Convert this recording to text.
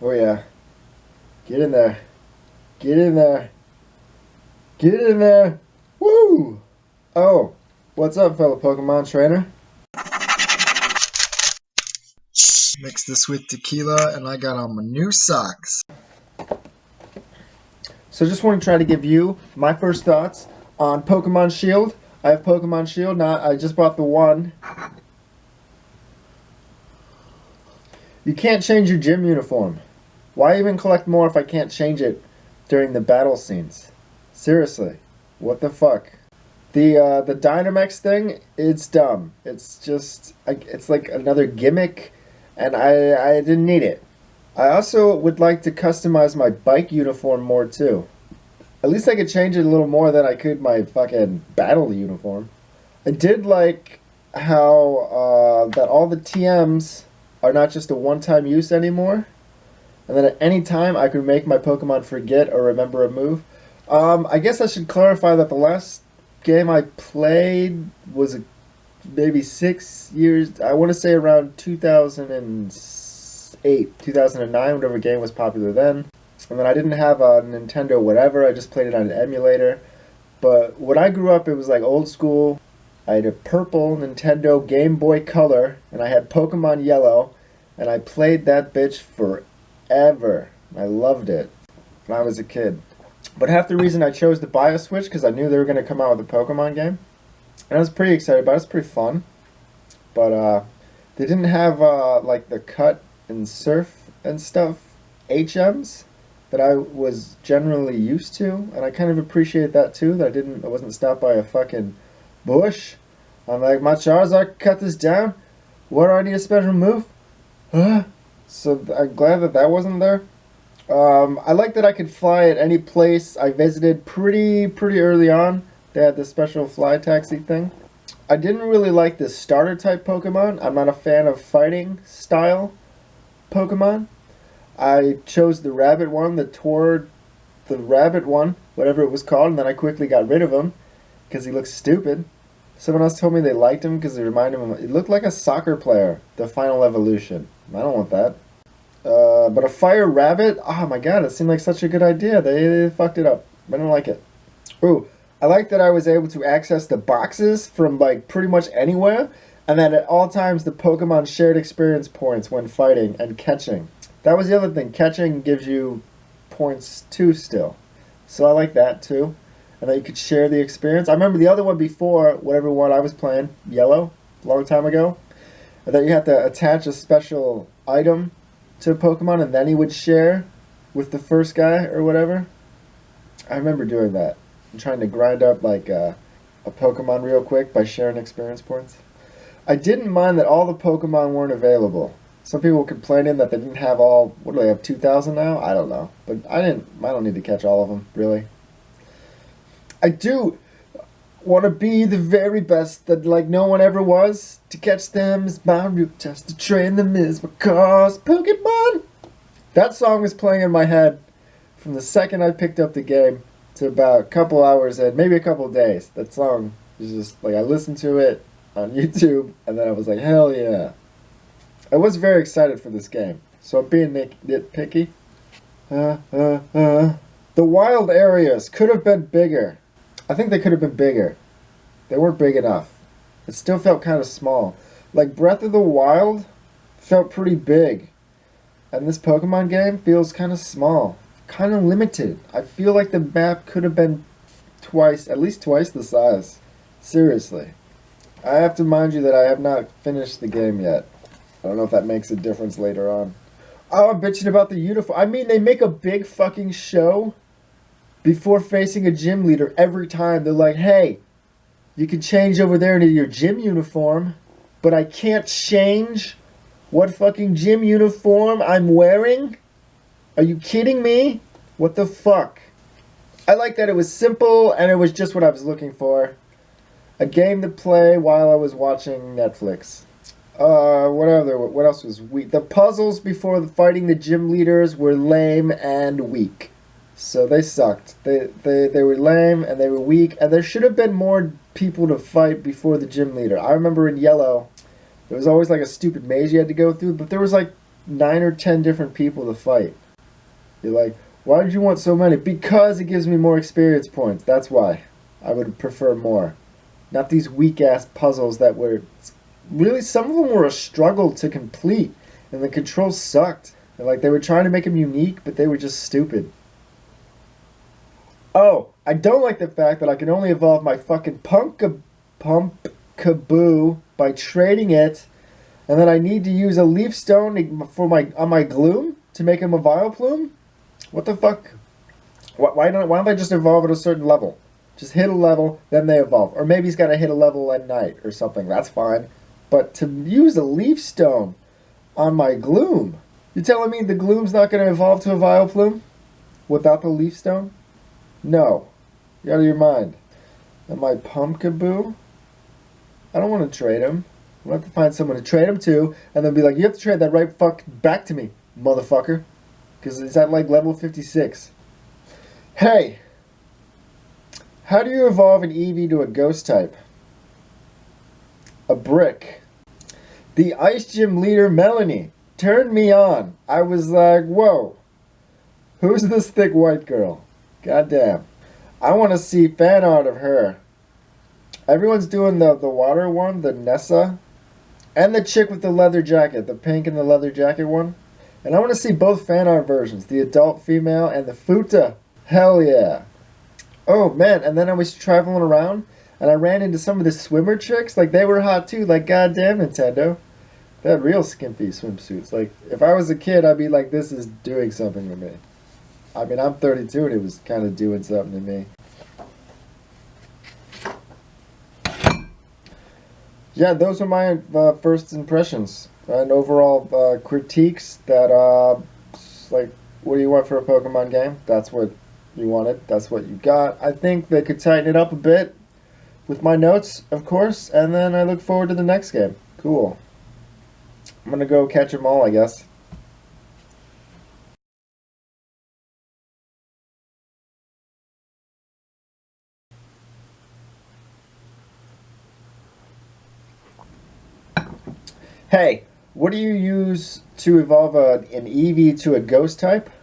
Oh yeah. Get in there. Get in there. Get in there. Woo! Oh, what's up, fellow Pokemon trainer? Mix this with tequila, and I got on my new socks. So just want to try to give you my first thoughts on Pokemon Shield. I have Pokemon Shield, I just bought the one. You can't change your gym uniform. Why even collect more if I can't change it during the battle scenes? Seriously, what the fuck? The Dynamax thing, it's dumb. It's just, it's like another gimmick, and I didn't need it. I also would like to customize my bike uniform more too. At least I could change it a little more than I could my fucking battle uniform. I did like how that all the TMs are not just a one-time use anymore, and then at any time I could make my Pokemon forget or remember a move. I guess I should clarify that the last game I played was maybe 6 years. I want to say around 2008, 2009, whatever game was popular then. And then I didn't have a Nintendo whatever. I just played it on an emulator. But when I grew up, it was like old school. I had a purple Nintendo Game Boy Color, and I had Pokemon Yellow, and I played that bitch forever. I loved it when I was a kid. But half the reason I chose to buy a Switch because I knew they were going to come out with a Pokemon game. And I was pretty excited about it. It's pretty fun. But they didn't have like the cut and surf and stuff HMs that I was generally used to. And I kind of appreciate that too, that I wasn't stopped by a fucking bush. I'm like, my Charizard cut this down? What do I need a special move? So I'm glad that that wasn't there. I like that I could fly at any place I visited pretty early on. They had this special fly taxi thing. I didn't really like the starter type Pokemon. I'm not a fan of fighting style Pokemon. I chose the rabbit one, the rabbit one, whatever it was called, and then I quickly got rid of him because he looked stupid. Someone else told me they liked him because it reminded him. It looked like a soccer player, the final evolution. I don't want that. But a fire rabbit, oh my god, it seemed like such a good idea. They fucked it up. I don't like it. Ooh, I like that I was able to access the boxes from like pretty much anywhere, and that at all times the Pokemon shared experience points when fighting and catching. That was the other thing. Catching gives you points too still. So I like that too. And that you could share the experience. I remember the other one before, whatever one I was playing, Yellow, a long time ago, and that you had to attach a special item to a Pokemon and then he would share with the first guy or whatever. I remember doing that. And trying to grind up like a Pokemon real quick by sharing experience points. I didn't mind that all the Pokemon weren't available. Some people were complaining that they didn't have all, what do they have, 2,000 now? I don't know. But I don't need to catch all of them, really. I do want to be the very best that like no one ever was. To catch them is my root test. To train them is my cause. Pokemon! That song was playing in my head from the second I picked up the game to about a couple hours and maybe a couple days. That song is just like I listened to it on YouTube and then I was like, hell yeah. I was very excited for this game. So I'm being nitpicky. The wild areas could have been bigger. I think they could have been bigger. They weren't big enough. It still felt kind of small. Like Breath of the Wild felt pretty big. And this Pokemon game feels kind of small. Kind of limited. I feel like the map could have been at least twice the size. Seriously. I have to mind you that I have not finished the game yet. I don't know if that makes a difference later on. Oh, I'm bitching about the uniform. I mean, they make a big fucking show before facing a gym leader every time. They're like, hey, you can change over there into your gym uniform, but I can't change what fucking gym uniform I'm wearing? Are you kidding me? What the fuck? I like that it was simple and it was just what I was looking for. A game to play while I was watching Netflix. What else was weak? The puzzles before fighting the gym leaders were lame and weak. So they sucked. They were lame and they were weak, and there should have been more people to fight before the gym leader. I remember in Yellow, there was always like a stupid maze you had to go through, but there was like 9 or 10 different people to fight. You're like, why did you want so many? Because it gives me more experience points. That's why. I would prefer more. Not these weak-ass puzzles that were... Really, some of them were a struggle to complete. And the controls sucked. And like, they were trying to make them unique, but they were just stupid. Oh, I don't like the fact that I can only evolve my fucking Pumpkaboo by trading it. And then I need to use a leaf stone for on my Gloom to make him a Vileplume? What the fuck? Why don't I just evolve at a certain level? Just hit a level, then they evolve. Or maybe he's got to hit a level at night or something. That's fine. But to use a leaf stone on my Gloom, you're telling me the Gloom's not going to evolve to a Vileplume without the leaf stone? No. You're out of your mind. And my Pumpkaboo? I don't want to trade him. I'm going to have to find someone to trade him to, and then be like, you have to trade that right fuck back to me, motherfucker. Because it's at like level 56. Hey! How do you evolve an Eevee to a ghost type? A brick. The Ice Gym leader, Melony, turned me on. I was like, whoa. Who's this thick white girl? Goddamn. I want to see fan art of her. Everyone's doing the water one, the Nessa. And the chick with the leather jacket, the pink and the leather jacket one. And I want to see both fan art versions, the adult female and the futa. Hell yeah. Oh man, and then I was traveling around and I ran into some of the swimmer chicks. Like, they were hot too. Like, goddamn, Nintendo. They had real skimpy swimsuits. Like, if I was a kid, I'd be like, this is doing something to me. I mean, I'm 32 and it was kind of doing something to me. Yeah, those are my first impressions and overall critiques that, like, what do you want for a Pokemon game? That's what you wanted. That's what you got. I think they could tighten it up a bit with my notes, of course, and then I look forward to the next game. Cool. I'm going to go catch them all, I guess. Hey, what do you use to evolve an Eevee to a ghost type?